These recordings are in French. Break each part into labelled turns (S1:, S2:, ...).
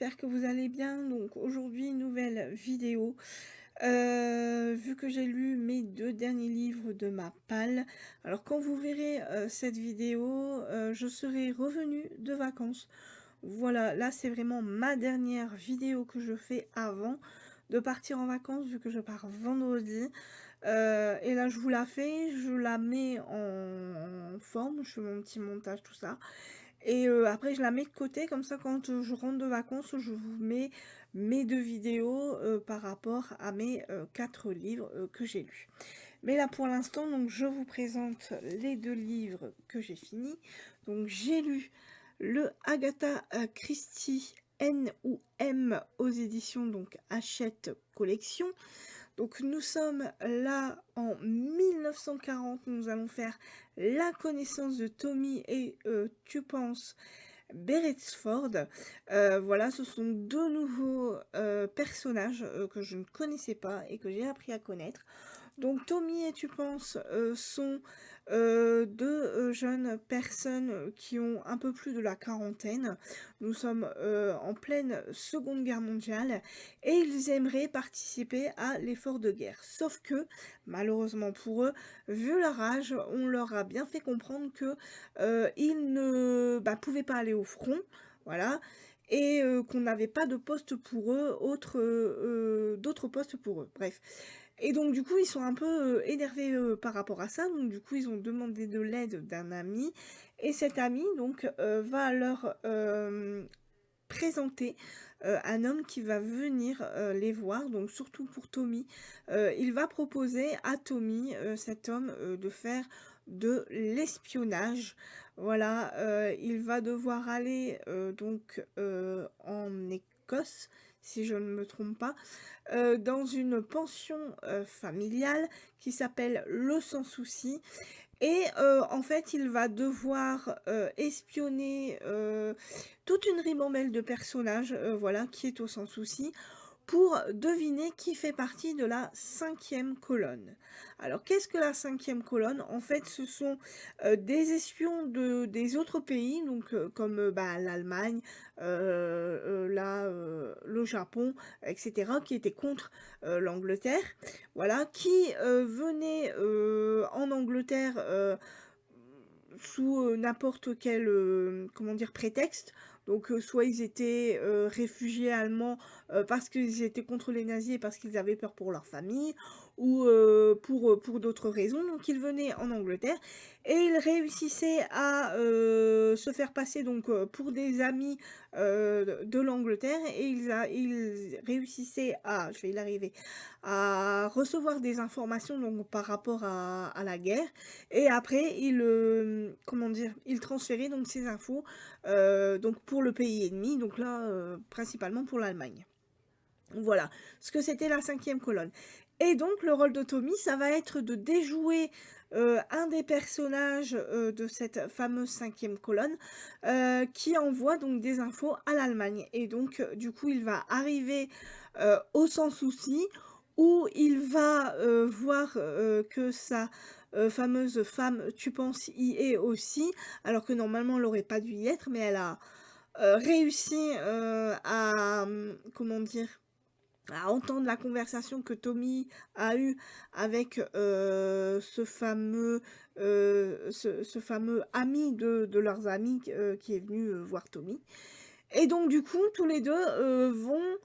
S1: j'espère que vous allez bien. Donc aujourd'hui, nouvelle vidéo. Vu que j'ai lu mes 2 derniers livres de ma palle, alors quand vous verrez, cette vidéo, je serai revenue de vacances. Voilà, là, c'est vraiment ma dernière vidéo que je fais avant de partir en vacances, vu que je pars vendredi. Et là, je vous la fais, je la mets en forme, je fais mon petit montage, tout ça. Et après je la mets de côté comme ça quand, je rentre de vacances, je vous mets mes 2 vidéos, par rapport à mes, 4 livres, que j'ai lus. Mais là pour l'instant donc je vous présente les 2 livres que j'ai finis. Donc j'ai lu le Agatha, Christie N ou M aux éditions donc Hachette Collection. Donc nous sommes là en 1940, nous allons faire la connaissance de Tommy et tu penses Beresford. Voilà, ce sont deux nouveaux personnages que je ne connaissais pas et que j'ai appris à connaître. Donc Tommy et tu penses sont deux jeunes personnes qui ont un peu plus de la quarantaine. Nous sommes en pleine Seconde Guerre mondiale et ils aimeraient participer à l'effort de guerre. Sauf que, malheureusement pour eux, vu leur âge, on leur a bien fait comprendre que ils ne pouvaient pas aller au front. Voilà. Et qu'on n'avait pas de poste pour eux, d'autres postes pour eux. Bref. Et donc du coup, ils sont un peu, énervés, par rapport à ça, donc du coup, ils ont demandé de l'aide d'un ami et cet ami donc, va leur, présenter, un homme qui va venir, les voir, donc surtout pour Tommy. Il va proposer à Tommy, cet homme, de faire de l'espionnage. Voilà, il va devoir aller, donc, en Écosse, si je ne me trompe pas, dans une pension, familiale qui s'appelle Le Sans Souci et en fait, il va devoir, espionner, toute une ribambelle de personnages, voilà, qui est au Sans Souci, pour deviner qui fait partie de la cinquième colonne. Alors, qu'est-ce que la cinquième colonne? En fait, ce sont des espions des autres pays, donc comme l'Allemagne, le Japon, etc., qui étaient contre l'Angleterre, voilà, qui venaient en Angleterre sous n'importe quel comment dire, prétexte. Donc soit ils étaient réfugiés allemands parce qu'ils étaient contre les nazis et parce qu'ils avaient peur pour leur famille, ou pour d'autres raisons. Donc ils venaient en Angleterre et ils réussissaient à se faire passer donc pour des amis de l'Angleterre et ils réussissaient à, je vais y arriver, à recevoir des informations donc par rapport à la guerre et après ils, comment dire? Ils transféraient donc ces infos, donc pour le pays ennemi, donc là, principalement pour l'Allemagne. Voilà, ce que c'était la cinquième colonne. Et donc le rôle de Tommy, ça va être de déjouer, un des personnages, de cette fameuse cinquième colonne, qui envoie donc des infos à l'Allemagne. Et donc, du coup, il va arriver, au Sans Souci, où il va, voir, que sa, fameuse femme, tu penses, y est aussi, alors que normalement elle aurait pas dû y être, mais elle a, réussi, à, comment dire? À entendre la conversation que Tommy a eue avec, ce fameux ami de leurs amis qui est venu, voir Tommy et donc du coup, tous les 2 vont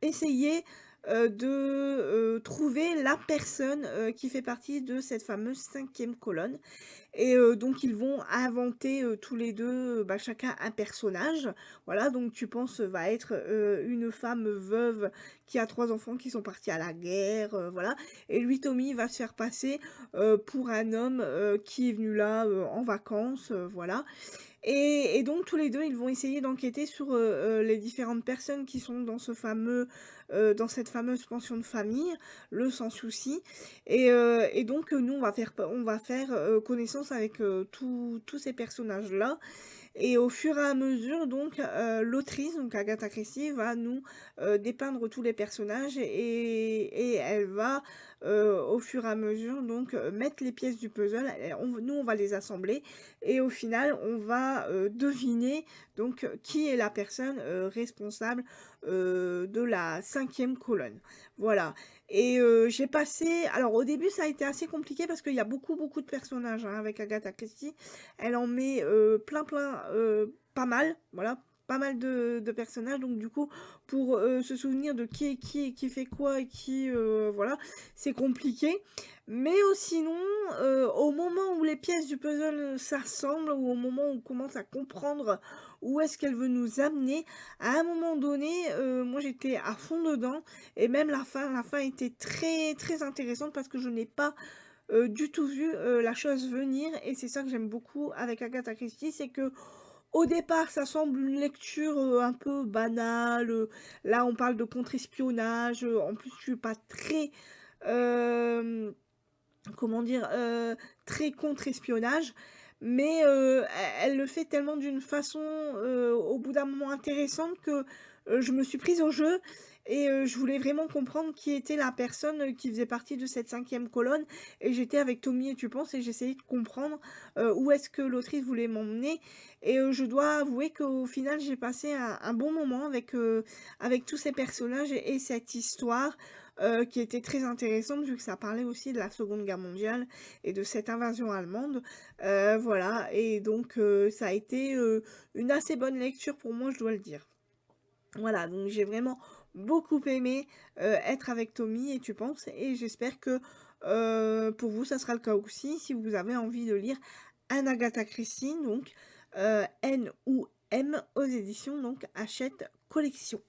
S1: essayer, de, trouver la personne, qui fait partie de cette fameuse cinquième colonne et donc ils vont inventer, tous les 2, chacun un personnage. Voilà, donc tu penses, va être, une femme veuve qui a 3 enfants qui sont partis à la guerre, voilà et lui, Tommy, va se faire passer, pour un homme, qui est venu là, en vacances, voilà et donc tous les 2 ils vont essayer d'enquêter sur, les différentes personnes qui sont dans cette fameuse pension de famille, le Sans Souci et donc nous on va faire, connaissance avec, tous ces personnages-là et au fur et à mesure donc, l'autrice, donc Agatha Christie, va nous, dépeindre tous les personnages et elle va, au fur et à mesure, donc mettre les pièces du puzzle, nous on va les assembler et au final on va deviner donc qui est la personne responsable de la 5e colonne. Voilà. Et j'ai passé alors au début ça a été assez compliqué parce qu'il y a beaucoup, beaucoup de personnages, hein, avec Agatha Christie. Elle en met plein, plein, pas mal, voilà, pas mal de personnages. Donc du coup, pour se souvenir de qui est qui et qui fait quoi et qui, voilà, c'est compliqué. Mais sinon, au moment où les pièces du puzzle s'assemblent, ou au moment où on commence à comprendre où est-ce qu'elle veut nous amener, à un moment donné, moi j'étais à fond dedans. Et même la fin était très, très intéressante parce que je n'ai pas du tout vu la chose venir. Et c'est ça que j'aime beaucoup avec Agatha Christie, c'est que au départ ça semble une lecture un peu banale, là on parle de contre-espionnage, en plus je suis pas très, comment dire? Très contre-espionnage, mais elle le fait tellement d'une façon, au bout d'un moment intéressante que, je me suis prise au jeu et je voulais vraiment comprendre qui était la personne, qui faisait partie de cette 5e colonne. Et j'étais avec Tommy et Tu penses et j'essayais de comprendre, où est-ce que l'autrice voulait m'emmener. Et je dois avouer qu'au final j'ai passé un bon moment avec tous ces personnages et cette histoire qui était très intéressante vu que ça parlait aussi de la Seconde Guerre mondiale et de cette invasion allemande. Voilà. Et donc ça a été une assez bonne lecture pour moi, je dois le dire. Voilà, donc j'ai vraiment beaucoup aimé être avec Tommy et Tu penses, et j'espère que pour vous ça sera le cas aussi si vous avez envie de lire un Agatha Christie, donc N-O-U-M aux éditions donc Hachette Collection.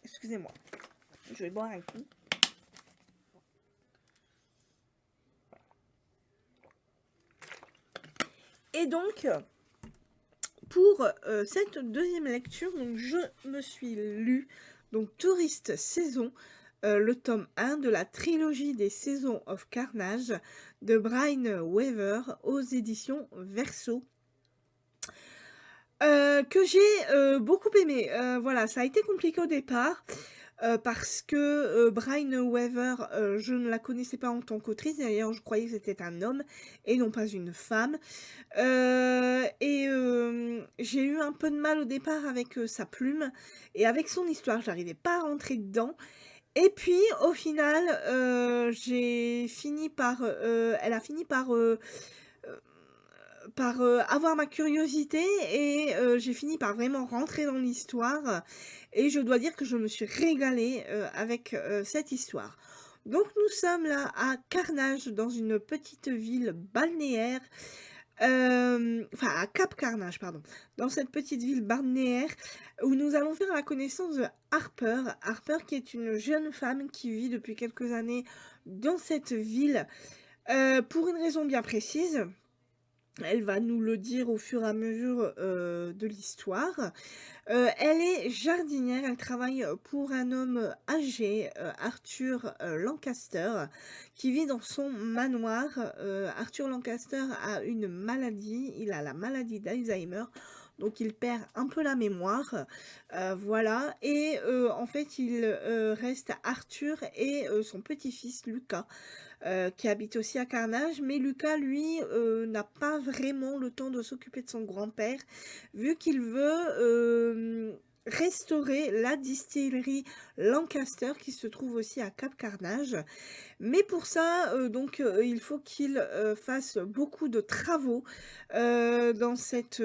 S1: Excusez-moi, je vais boire un coup. Et donc, pour cette deuxième lecture, donc je me suis lu donc Touriste Saison, le tome 1 de la trilogie des Seasons of Carnage de Brian Weaver aux éditions Verso. Que j'ai beaucoup aimé. Voilà, ça a été compliqué au départ. Parce que Brian Weaver, je ne la connaissais pas en tant qu'autrice. D'ailleurs, je croyais que c'était un homme et non pas une femme. J'ai eu un peu de mal au départ avec sa plume et avec son histoire. J'arrivais pas à rentrer dedans. Et puis, au final, elle a fini par avoir ma curiosité et j'ai fini par vraiment rentrer dans l'histoire et je dois dire que je me suis régalée, avec, cette histoire. Donc nous sommes là à Carnage, dans une petite ville balnéaire, enfin à Cap Carnage, pardon. Dans cette petite ville balnéaire où nous allons faire la connaissance de Harper. Harper qui est une jeune femme qui vit depuis quelques années dans cette ville, pour une raison bien précise. Elle va nous le dire au fur et à mesure de l'histoire. Elle est jardinière, elle travaille pour un homme âgé, Arthur Lancaster, qui vit dans son manoir. Arthur Lancaster a une maladie, il a la maladie d'Alzheimer, donc il perd un peu la mémoire, voilà. Et en fait, il reste Arthur et son petit-fils Lucas, qui habite aussi à Carnage. Mais Lucas, lui, n'a pas vraiment le temps de s'occuper de son grand-père, vu qu'il veut restaurer la distillerie Lancaster qui se trouve aussi à Cap Carnage. Mais pour ça, donc, il faut qu'il fasse beaucoup de travaux dans cette,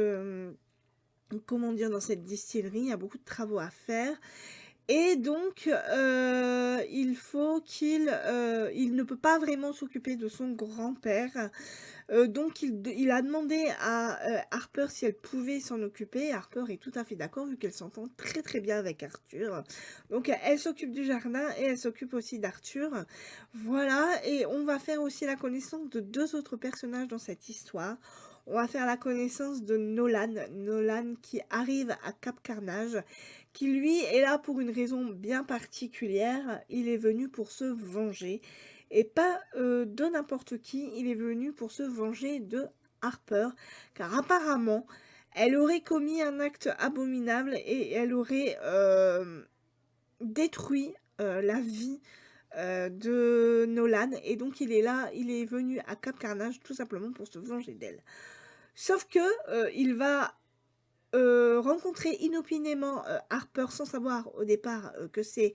S1: comment dire, dans cette distillerie. Il y a beaucoup de travaux à faire. Et donc, il ne peut pas vraiment s'occuper de son grand-père. Donc il a demandé à Harper si elle pouvait s'en occuper. Harper est tout à fait d'accord vu qu'elle s'entend très très bien avec Arthur. Donc elle s'occupe du jardin et elle s'occupe aussi d'Arthur. Voilà, et on va faire aussi la connaissance de 2 autres personnages dans cette histoire. On va faire la connaissance de Nolan. Nolan qui arrive à Cap Carnage, qui lui est là pour une raison bien particulière. Il est venu pour se venger. Et pas de n'importe qui, il est venu pour se venger de Harper, car apparemment, elle aurait commis un acte abominable et elle aurait détruit la vie de Nolan et donc il est là, il est venu à Cap Carnage tout simplement pour se venger d'elle. Sauf que, il va, rencontrer inopinément, Harper sans savoir au départ, que c'est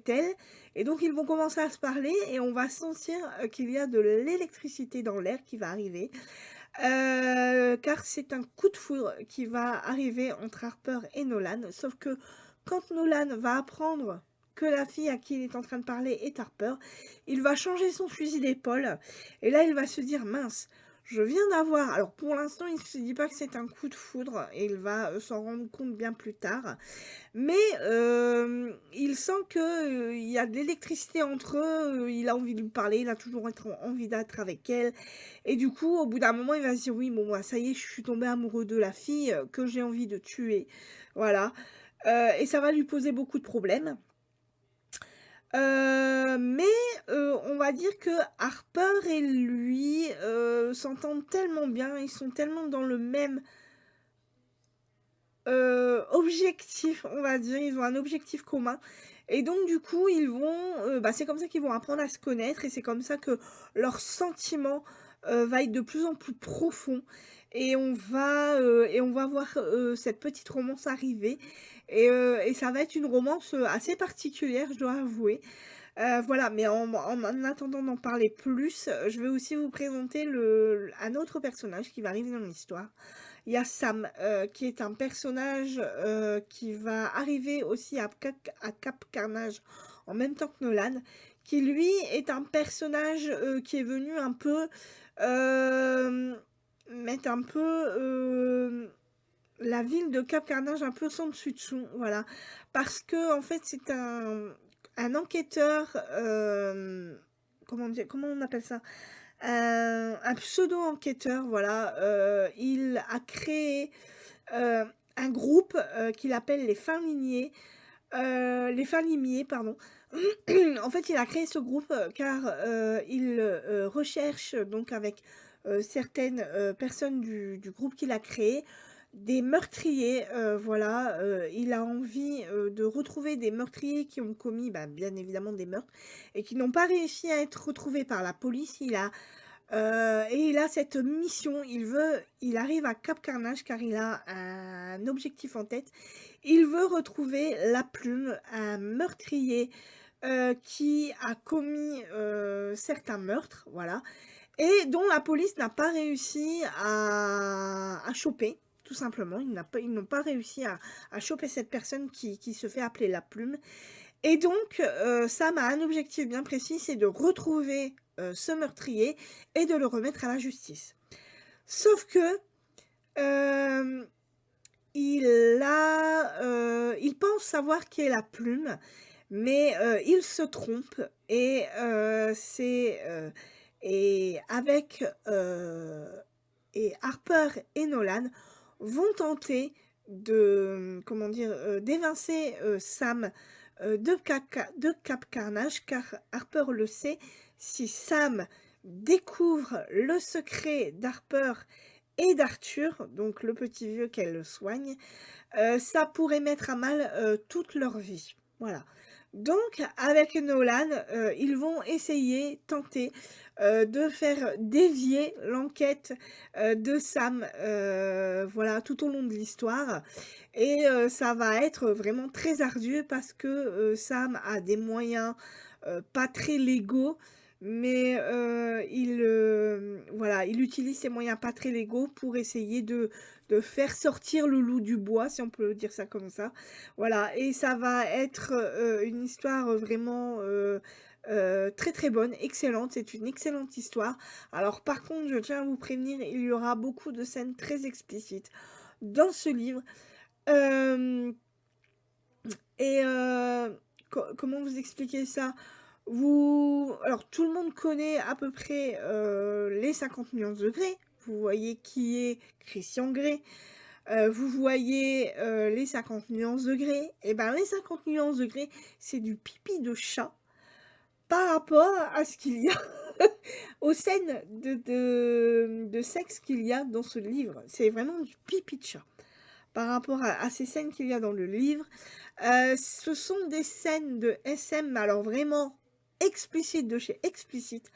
S1: elle et donc ils vont commencer à se parler et on va sentir, qu'il y a de l'électricité dans l'air qui va arriver, car c'est un coup de foudre qui va arriver entre Harper et Nolan. Sauf que quand Nolan va apprendre que la fille à qui il est en train de parler est Harper, il va changer son fusil d'épaule et là il va se dire: «Mince, je viens d'avoir», alors pour l'instant il ne se dit pas que c'est un coup de foudre et il va, s'en rendre compte bien plus tard. Mais il sent que, il y a de l'électricité entre eux, il a envie de lui parler, il a toujours envie d'être avec elle et du coup, au bout d'un moment, il va se dire: «Oui, bon, moi, ça y est, je suis tombé amoureux de la fille, que j'ai envie de tuer». Voilà, et ça va lui poser beaucoup de problèmes. Mais on va dire que Harper et lui, s'entendent tellement bien, ils sont tellement dans le même objectif, on va dire, ils ont un objectif commun et donc du coup, ils vont, bah, c'est comme ça qu'ils vont apprendre à se connaître et c'est comme ça que leur sentiment, va être de plus en plus profond et on va voir, cette petite romance arriver et ça va être une romance, assez particulière, je dois avouer. Voilà, mais en attendant d'en parler plus, je vais aussi vous présenter un autre personnage qui va arriver dans l'histoire. Il y a Sam, qui est un personnage, qui va arriver aussi à Cap Carnage en même temps que Nolan, qui lui est un personnage, qui est venu un peu, hem, mettre un peu, la ville de Cap Carnage un peu sans dessus dessous, voilà. Parce que en fait, c'est un enquêteur, comment on appelle ça? Un pseudo-enquêteur, voilà, il a créé, heu, un groupe, qu'il appelle les fins limiers, pardon. En fait, il a créé ce groupe, car, il, recherche donc avec, certaines, personnes du groupe qu'il a créé, des meurtriers, voilà, il a envie, de retrouver des meurtriers qui ont commis, bah, bien évidemment des meurtres et qui n'ont pas réussi à être retrouvés par la police. Et il a cette mission, il arrive à Cap Carnage car il a un objectif en tête. Il veut retrouver la plume, un meurtrier, qui a commis, certains meurtres, voilà, et dont la police n'a pas réussi à choper, tout simplement. Ils n'ont pas réussi à choper cette personne qui se fait appeler la plume et donc Sam a un objectif bien précis, c'est de retrouver, ce meurtrier et de le remettre à la justice. Sauf que, hem, il pense savoir qui est la plume, mais il se trompe et avec, et Harper et Nolan vont tenter de, comment dire? D'évincer, Sam, de Cap Carnage, car Harper le sait, si Sam découvre le secret d'Harper et d'Arthur, donc le petit vieux qu'elle soigne, ça pourrait mettre à mal, toute leur vie. Voilà. Donc avec Nolan, ils vont essayer, tenter, de faire dévier l'enquête, de Sam, voilà, tout au long de l'histoire et ça va être vraiment très ardu parce que, Sam a des moyens, pas très légaux, mais voilà, il utilise ses moyens pas très légaux pour essayer de faire sortir le loup du bois, si on peut dire ça comme ça. Voilà et ça va être, une histoire, vraiment, très, très bonne, excellente. C'est une excellente histoire. Alors par contre, je tiens à vous prévenir, il y aura beaucoup de scènes très explicites dans ce livre. Hem et comment vous expliquer ça? Alors tout le monde connaît à peu près, les 50 nuances de Grey. Vous voyez qui est Christian Grey. Vous voyez, les 50 nuances de Grey. Et ben, les 50 nuances de Grey, c'est du pipi de chat par rapport à ce qu'il y a aux scènes de sexe qu'il y a dans ce livre. C'est vraiment du pipi de chat. par rapport à ces scènes qu'il y a dans le livre. Ce sont des scènes de SM, mais alors vraiment explicites de chez explicite.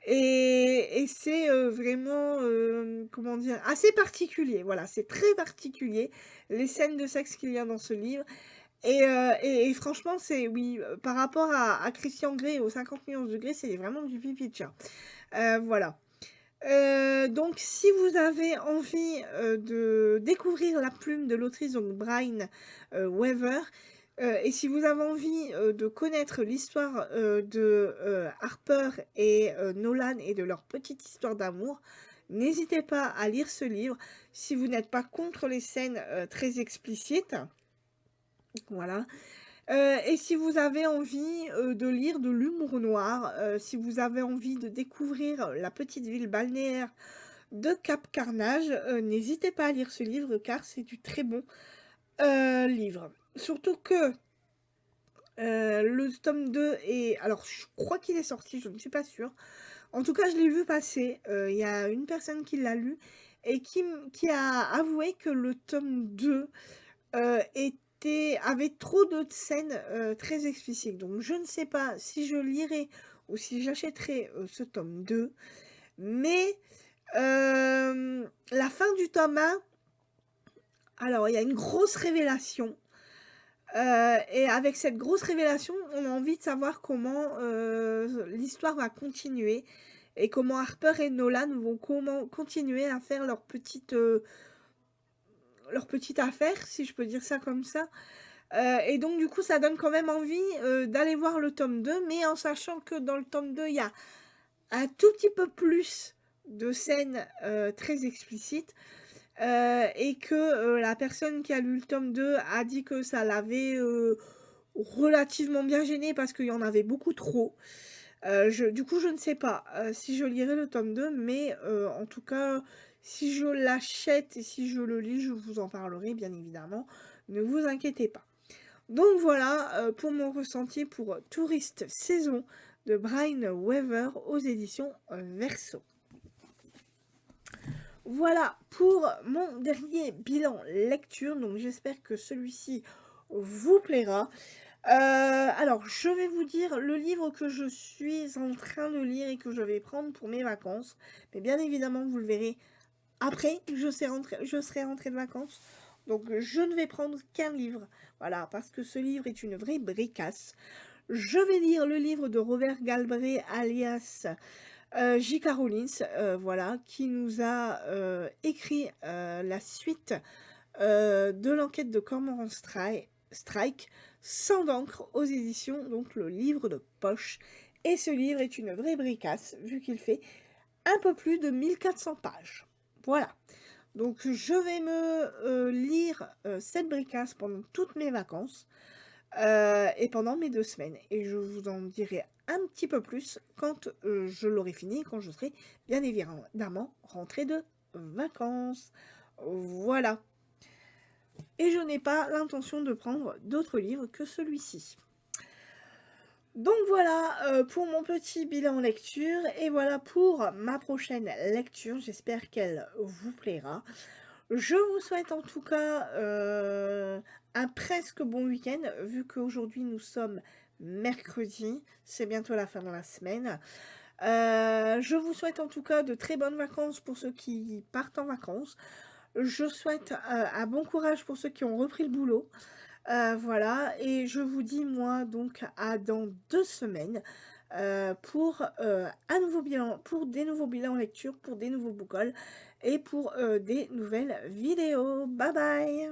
S1: Et c'est, vraiment, comment dire? Assez particulier, voilà, c'est très particulier, les scènes de sexe qu'il y a dans ce livre et franchement, c'est oui, par rapport à Christian Grey, aux 50 nuances de Grey, c'est vraiment du pipi de chat. Voilà. Donc si vous avez envie, de découvrir la plume de l'autrice, donc Brine, Weaver, et si vous avez envie, de connaître l'histoire, de, Harper et Nolan et de leur petite histoire d'amour, n'hésitez pas à lire ce livre si vous n'êtes pas contre les scènes, très explicites. Voilà. Et si vous avez envie, de lire de l'humour noir, si vous avez envie de découvrir la petite ville balnéaire de Cap Carnage, n'hésitez pas à lire ce livre car c'est du très bon, livre. Surtout que, le tome 2 est alors je crois qu'il est sorti, je ne suis pas sûre. En tout cas, je l'ai vu passer, il y a une personne qui l'a lu et qui a avoué que le tome 2 avait trop de scènes, très explicites. Donc je ne sais pas si je lirai ou si j'achèterai, ce tome 2, mais la fin du tome 1, alors il y a une grosse révélation, et avec cette grosse révélation, on a envie de savoir comment, l'histoire va continuer et comment Harper et Nolan vont continuer à faire leur petite affaire, si je peux dire ça comme ça. Et donc du coup, ça donne quand même envie, d'aller voir le tome 2, mais en sachant que dans le tome 2, il y a un tout petit peu plus de scènes, très explicites, et que, la personne qui a lu le tome 2 a dit que ça l'avait, relativement bien gênée parce qu'il y en avait beaucoup trop. Du coup, je ne sais pas, si je lirai le tome 2, mais en tout cas, si je l'achète et si je le lis, je vous en parlerai bien évidemment, ne vous inquiétez pas. Donc voilà, pour mon ressenti pour Touriste saison de Brine Weaver aux éditions Verso. Voilà pour mon dernier bilan lecture, donc j'espère que celui-ci vous plaira. Alors, je vais vous dire le livre que je suis en train de lire et que je vais prendre pour mes vacances. Mais bien évidemment, vous le verrez après, je serai rentrée de vacances. Donc, je ne vais prendre qu'un livre. Voilà, parce que ce livre est une vraie bricasse. Je vais lire le livre de Robert Galbraith, alias J.K. Rowling, voilà, qui nous a écrit la suite de l'enquête de Cormoran Strike, Sang d'encre aux éditions, donc le livre de poche. Et ce livre est une vraie bricasse, vu qu'il fait un peu plus de 1400 pages. Voilà. Donc je vais me lire cette bricasse pendant toutes mes vacances et pendant mes 2 semaines. Et je vous en dirai un petit peu plus quand je l'aurai fini, quand je serai bien évidemment rentrée de vacances. Voilà. Et je n'ai pas l'intention de prendre d'autres livres que celui-ci. Donc voilà pour mon petit bilan lecture et voilà pour ma prochaine lecture. J'espère qu'elle vous plaira. Je vous souhaite en tout cas un presque bon week-end vu qu'aujourd'hui nous sommes mercredi. C'est bientôt la fin de la semaine. Je vous souhaite en tout cas de très bonnes vacances pour ceux qui partent en vacances. Je souhaite un bon courage pour ceux qui ont repris le boulot. Voilà, et je vous dis moi donc à dans 2 semaines pour un nouveau bilan, pour des nouveaux bilans lecture, pour des nouveaux book hauls et pour des nouvelles vidéos. Bye bye!